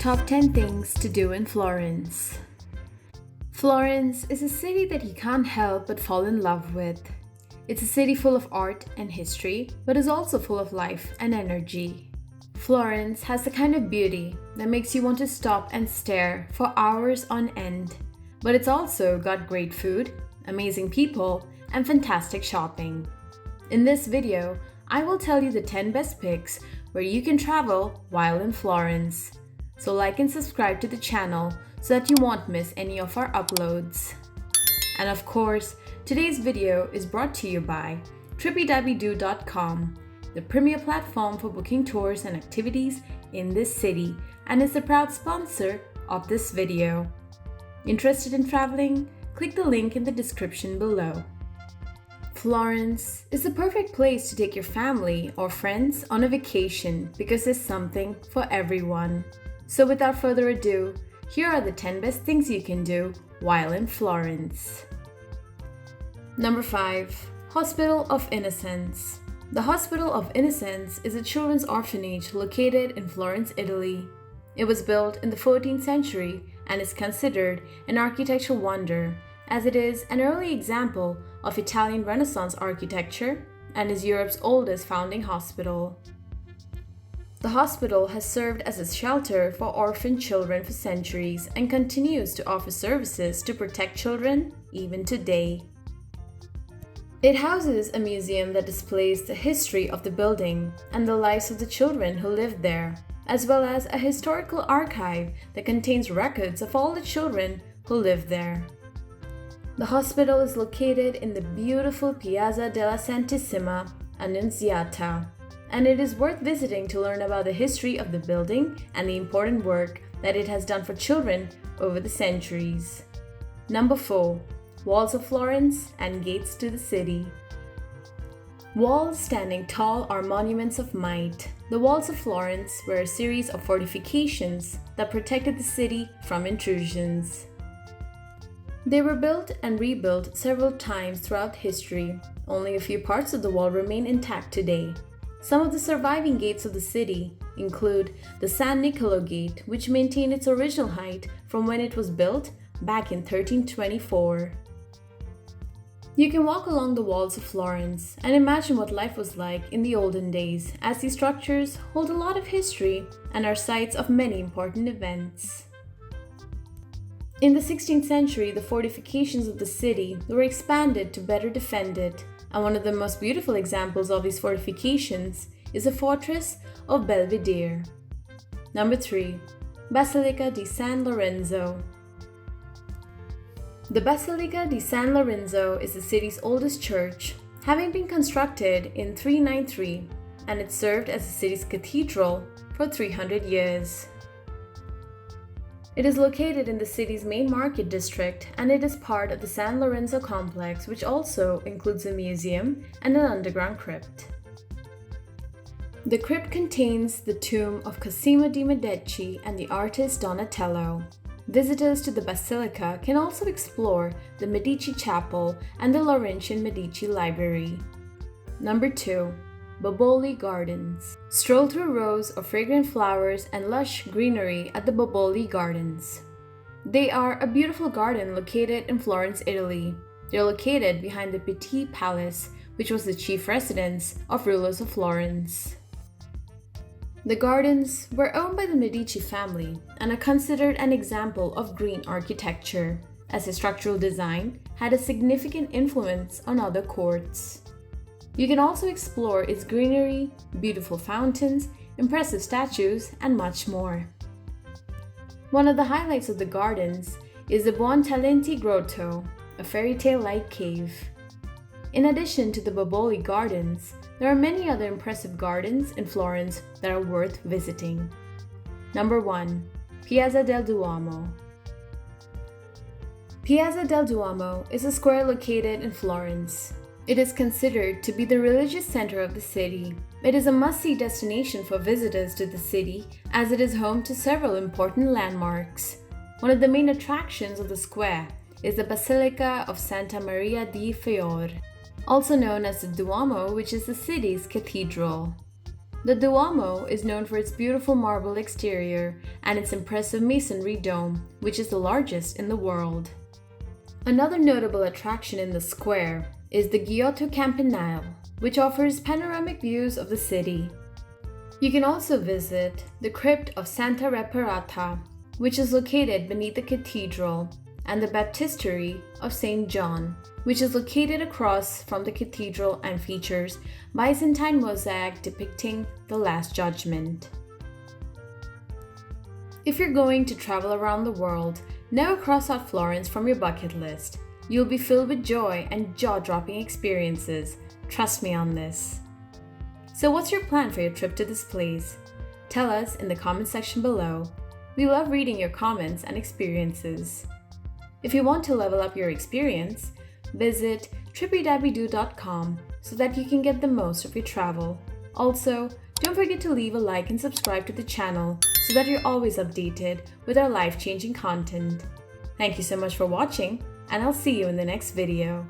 Top 10 Things to Do in Florence. Florence is a city that you can't help but fall in love with. It's a city full of art and history, but is also full of life and energy. Florence has the kind of beauty that makes you want to stop and stare for hours on end. But it's also got great food, amazing people, and fantastic shopping. In this video, I will tell you the 10 best picks where you can travel while in Florence. So like and subscribe to the channel so that you won't miss any of our uploads. And of course, today's video is brought to you by Tripidabido.com, the premier platform for booking tours and activities in this city, and is the proud sponsor of this video. Interested in traveling? Click the link in the description below. Florence is the perfect place to take your family or friends on a vacation because there's something for everyone. So without further ado, here are the 10 best things you can do while in Florence. Number 5. Hospital of Innocents. The Hospital of Innocents is a children's orphanage located in Florence, Italy. It was built in the 14th century and is considered an architectural wonder, as it is an early example of Italian Renaissance architecture and is Europe's oldest founding hospital. The hospital has served as a shelter for orphaned children for centuries and continues to offer services to protect children even today. It houses a museum that displays the history of the building and the lives of the children who lived there, as well as a historical archive that contains records of all the children who lived there. The hospital is located in the beautiful Piazza della Santissima Annunziata, and it is worth visiting to learn about the history of the building and the important work that it has done for children over the centuries. Number 4. Walls of Florence and Gates to the City. Walls standing tall are monuments of might. The walls of Florence were a series of fortifications that protected the city from intrusions. They were built and rebuilt several times throughout history. Only a few parts of the wall remain intact today. Some of the surviving gates of the city include the San Nicolo Gate, which maintained its original height from when it was built back in 1324. You can walk along the walls of Florence and imagine what life was like in the olden days, as these structures hold a lot of history and are sites of many important events. In the 16th century, the fortifications of the city were expanded to better defend it, and one of the most beautiful examples of these fortifications is the fortress of Belvedere. Number 3. Basilica di San Lorenzo. The Basilica di San Lorenzo is the city's oldest church, having been constructed in 393, and it served as the city's cathedral for 300 years. It is located in the city's main market district, and it is part of the San Lorenzo complex, which also includes a museum and an underground crypt. The crypt contains the tomb of Cosimo de' Medici and the artist Donatello. Visitors to the basilica can also explore the Medici Chapel and the Laurentian Medici Library. Number 2. Boboli Gardens. Stroll through rows of fragrant flowers and lush greenery at the Boboli Gardens. They are a beautiful garden located in Florence, Italy. They're located behind the Pitti Palace, which was the chief residence of rulers of Florence. The gardens were owned by the Medici family and are considered an example of green architecture, as the structural design had a significant influence on other courts. You can also explore its greenery, beautiful fountains, impressive statues, and much more. One of the highlights of the gardens is the Buontalenti Grotto, a fairy tale-like cave. In addition to the Boboli Gardens, there are many other impressive gardens in Florence that are worth visiting. Number 1. Piazza del Duomo. Piazza del Duomo is a square located in Florence. It is considered to be the religious center of the city. It is a must-see destination for visitors to the city, as it is home to several important landmarks. One of the main attractions of the square is the Basilica of Santa Maria di Fiore, also known as the Duomo, which is the city's cathedral. The Duomo is known for its beautiful marble exterior and its impressive masonry dome, which is the largest in the world. Another notable attraction in the square is the Giotto Campanile, which offers panoramic views of the city. You can also visit the crypt of Santa Reparata, which is located beneath the cathedral, and the baptistery of St. John, which is located across from the cathedral and features Byzantine mosaic depicting the Last Judgment. If you're going to travel around the world, never cross out Florence from your bucket list. You'll be filled with joy and jaw-dropping experiences. Trust me on this. So what's your plan for your trip to this place? Tell us in the comment section below. We love reading your comments and experiences. If you want to level up your experience, visit Tripidabido.com so that you can get the most of your travel. Also, don't forget to leave a like and subscribe to the channel so that you're always updated with our life-changing content. Thank you so much for watching, and I'll see you in the next video.